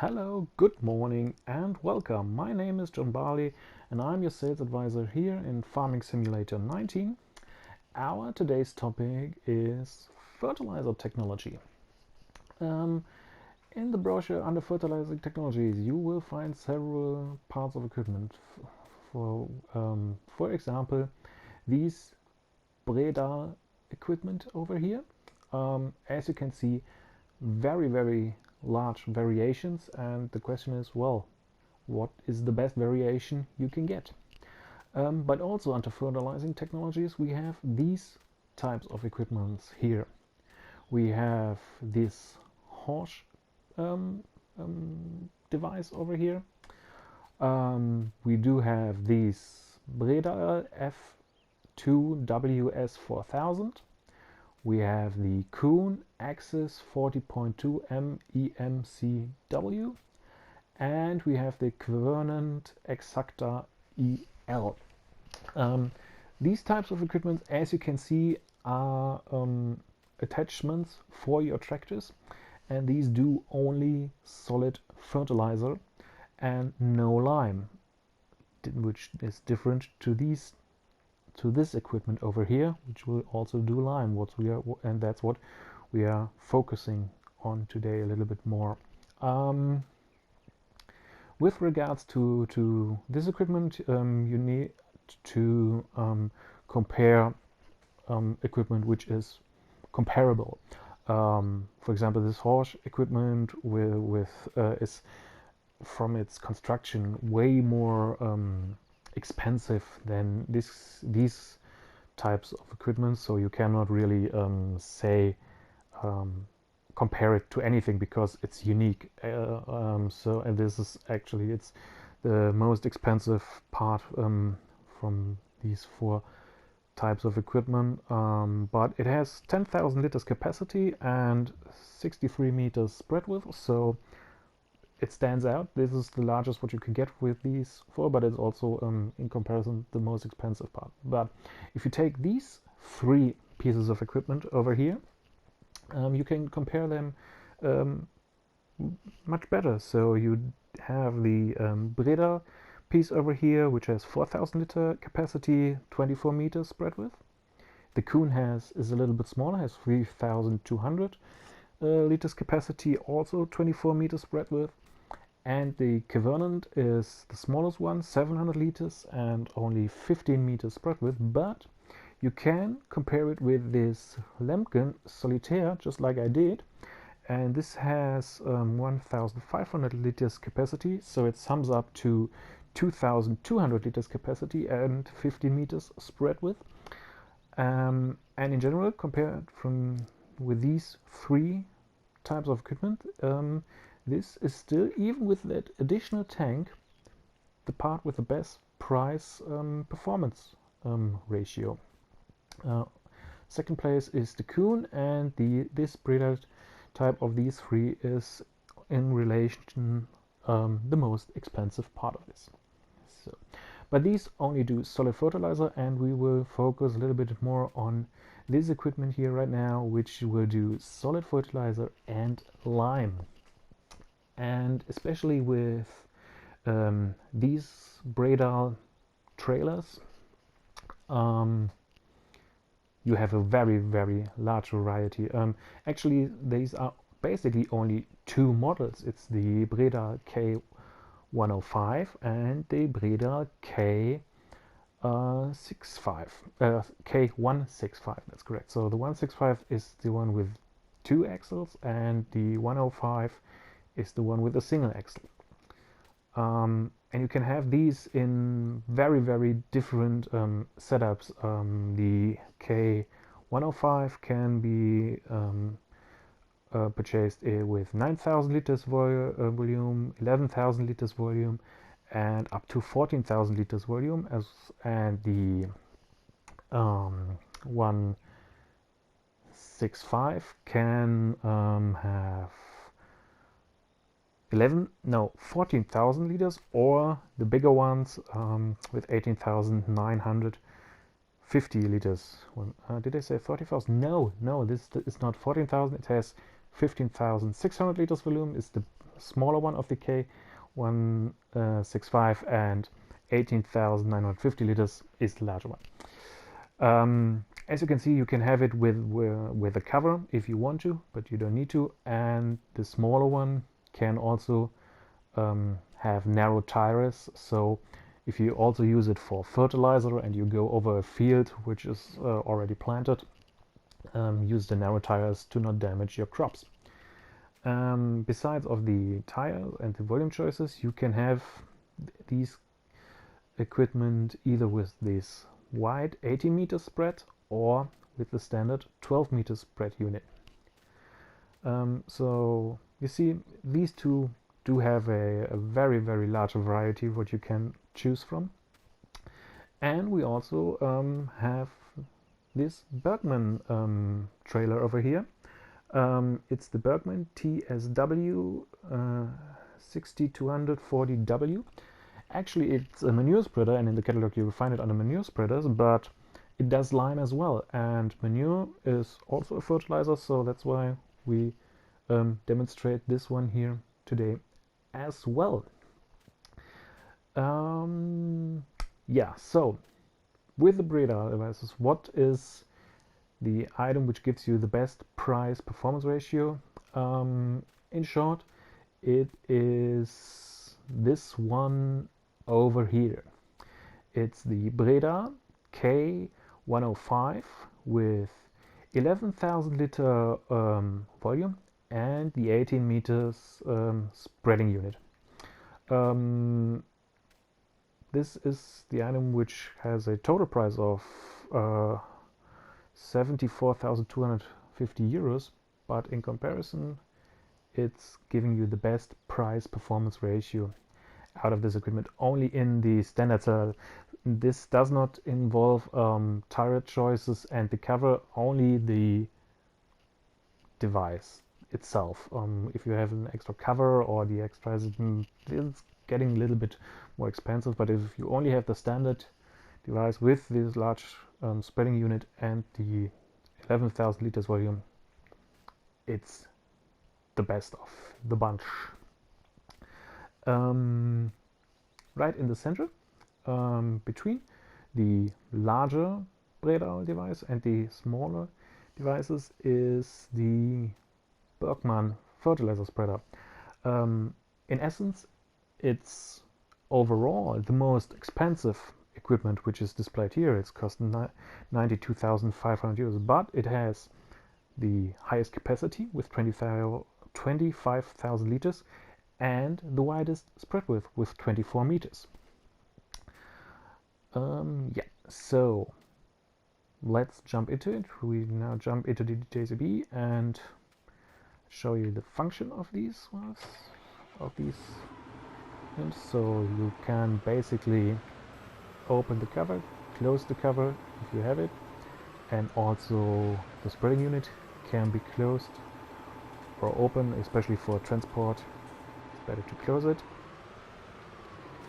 Hello, good morning and welcome. My name is John Barley and I'm your sales advisor here in Farming Simulator 19. Our today's topic is fertilizer technology. In the brochure under fertilizer technologies you will find several parts of equipment. For example, these Breda equipment over here. As you can see, very large variations, and the question is, well, what is the best variation you can get? But also under fertilizing technologies we have these types of equipments here. We have this horse device over here. We do have these Breda F2WS4000. We have the Kuhn Axis 40.2 MEMCW, and we have the Quernant Exacta EL. These types of equipment, as you can see, are attachments for your tractors, and these do only solid fertilizer and no lime, which is different to this equipment over here, which will also do lime. And that's what we are focusing on today a little bit more. With regards to this equipment, you need to compare equipment which is comparable. For example, this horse equipment is from its construction way more expensive than these types of equipment, so you cannot really compare it to anything because it's unique. And this is actually it's the most expensive part from these four types of equipment, but it has 10,000 liters capacity and 63 meters spread width, so it stands out. This is the largest what you can get with these four, but it's also in comparison the most expensive part. But if you take these three pieces of equipment over here, you can compare them much better. So you have the Breda piece over here, which has 4,000 liter capacity, 24 meters spread width. The Kuhn is a little bit smaller, has 3,200 liters capacity, also 24 meters spread width. And the Quernant is the smallest one, 700 liters and only 15 meters spread width, but you can compare it with this Lemken Solitaire, just like I did, and this has 1,500 liters capacity, so it sums up to 2,200 liters capacity and 50 meters spread width. And in general, compared with these three types of equipment, this is still, even with that additional tank, the part with the best price performance ratio. Second place is the Kuhn, and this Breda type of these three is in relation the most expensive part of this. So, but these only do solid fertilizer, and we will focus a little bit more on this equipment here right now, which will do solid fertilizer and lime. And especially with these Breda trailers, you have a very large variety. Actually, these are basically only two models. It's the Breda K105 and the Breda K165. That's correct. So the 165 is the one with two axles, and the 105 is the one with a single axle. And you can have these in very different setups. The K105 can be purchased with 9,000 liters volume, 11,000 liters volume, and up to 14,000 liters volume, and the 165 can have 14,000 liters, or the bigger ones with 18,950 liters. Did I say 40,000? No, this is not 14,000. It has 15,600 liters volume is the smaller one of the K165, and 18,950 liters is the larger one. As you can see, you can have it with a cover if you want to, but you don't need to. And the smaller one can also have narrow tires. So if you also use it for fertilizer and you go over a field which is already planted, use the narrow tires to not damage your crops. Besides of the tire and the volume choices, you can have these equipment either with this wide 18 meter spread or with the standard 12 meter spread unit. So you see, these two do have a very, very large variety what you can choose from. And we also have this Bergmann trailer over here. It's the Bergmann TSW 6240W. Actually, it's a manure spreader, and in the catalog you will find it under manure spreaders, but it does lime as well, and manure is also a fertilizer, so that's why we demonstrate this one here today as well. Yeah, so with the Breda devices, what is the item which gives you the best price performance ratio? In short, it is this one over here. It's the Breda K105 with 11,000 liter volume and the 18 meters spreading unit. This is the item which has a total price of 74,250 euros, but in comparison it's giving you the best price performance ratio out of this equipment only in the standard. This does not involve tire choices and the cover, only the device itself. If you have an extra cover or the extra, it's getting a little bit more expensive, but if you only have the standard device with this large spreading unit and the 11,000 liters volume, it's the best of the bunch. Right in the center, between the larger Breda device and the smaller devices, is the Bergmann fertilizer spreader. In essence, it's overall the most expensive equipment which is displayed here. It's costing 92,500 euros, but it has the highest capacity with 25,000 liters and the widest spread width with 24 meters. Yeah, so let's jump into it. We now jump into the DTACB and show you the function of these ones, so you can basically open the cover, close the cover if you have it, and also the spreading unit can be closed or open, especially for transport. It's better to close it.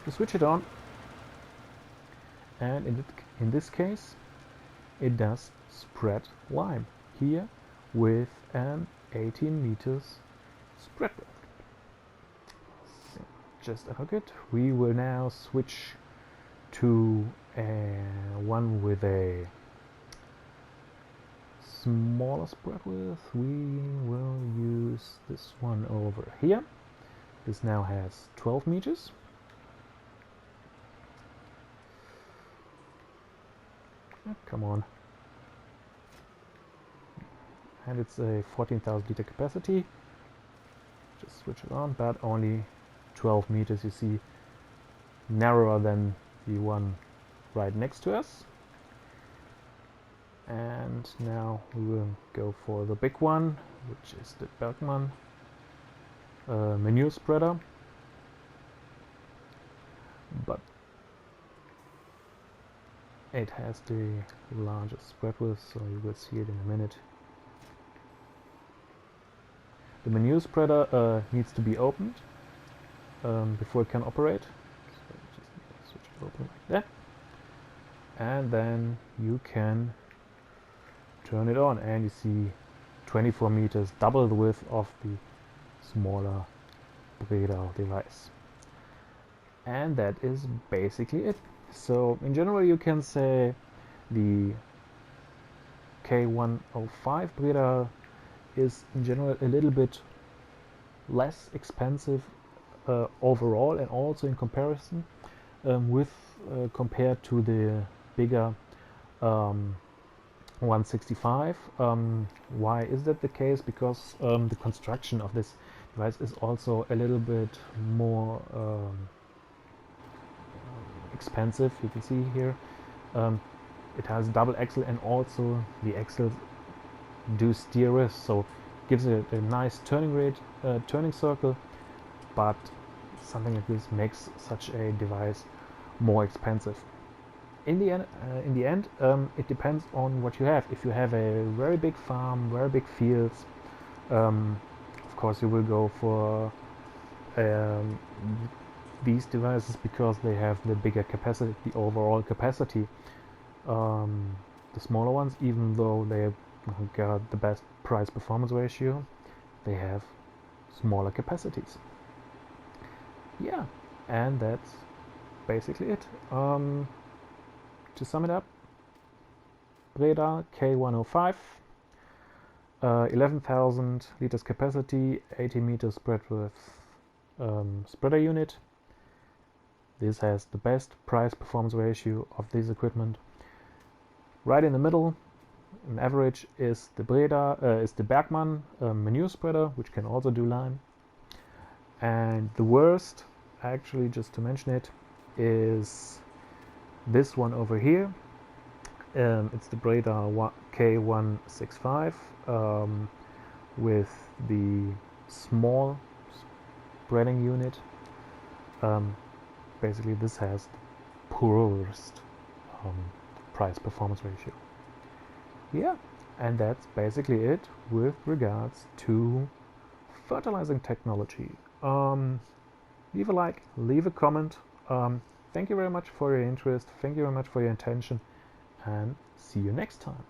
You switch it on, and in this case it does spread lime here with an 18 meters spread width. So just unhook it. We will now switch to one with a smaller spread width. We will use this one over here. This now has 12 meters. Oh, come on. And it's a 14,000 liter capacity. Just switch it on, but only 12 meters, you see, narrower than the one right next to us. And now we will go for the big one, which is the Bergmann manure spreader. But it has the largest spread width, so you will see it in a minute. The manure spreader needs to be opened before it can operate. So just switch it open like that, and then you can turn it on, and you see 24 meters, double the width of the smaller Breda device. And that is basically it. So in general you can say the K105 Breda is in general a little bit less expensive overall, and also in comparison compared to the bigger 165. Why is that the case? Because the construction of this device is also a little bit more expensive. You can see here it has double axle, and also the axles do steer, so gives it a nice turning rate, turning circle, but something like this makes such a device more expensive. In the end, it depends on what you have. If you have a very big farm, very big fields, of course you will go for these devices because they have the bigger capacity, the overall capacity. The smaller ones, even though they got the best price-performance ratio, they have smaller capacities. Yeah, and that's basically it. To sum it up, Breda K105, 11,000 liters capacity, 80 meters spread width spreader unit. This has the best price-performance ratio of this equipment. Right in the middle, an average, is the Breda, is the Bergmann manure spreader, which can also do line. And the worst, actually, just to mention it, is this one over here. It's the Breda K165 with the small spreading unit. Basically, this has the poorest price-performance ratio. Yeah, and that's basically it with regards to fertilizing technology. Leave a like, leave a comment. Thank you very much for your interest, thank you very much for your attention, and see you next time.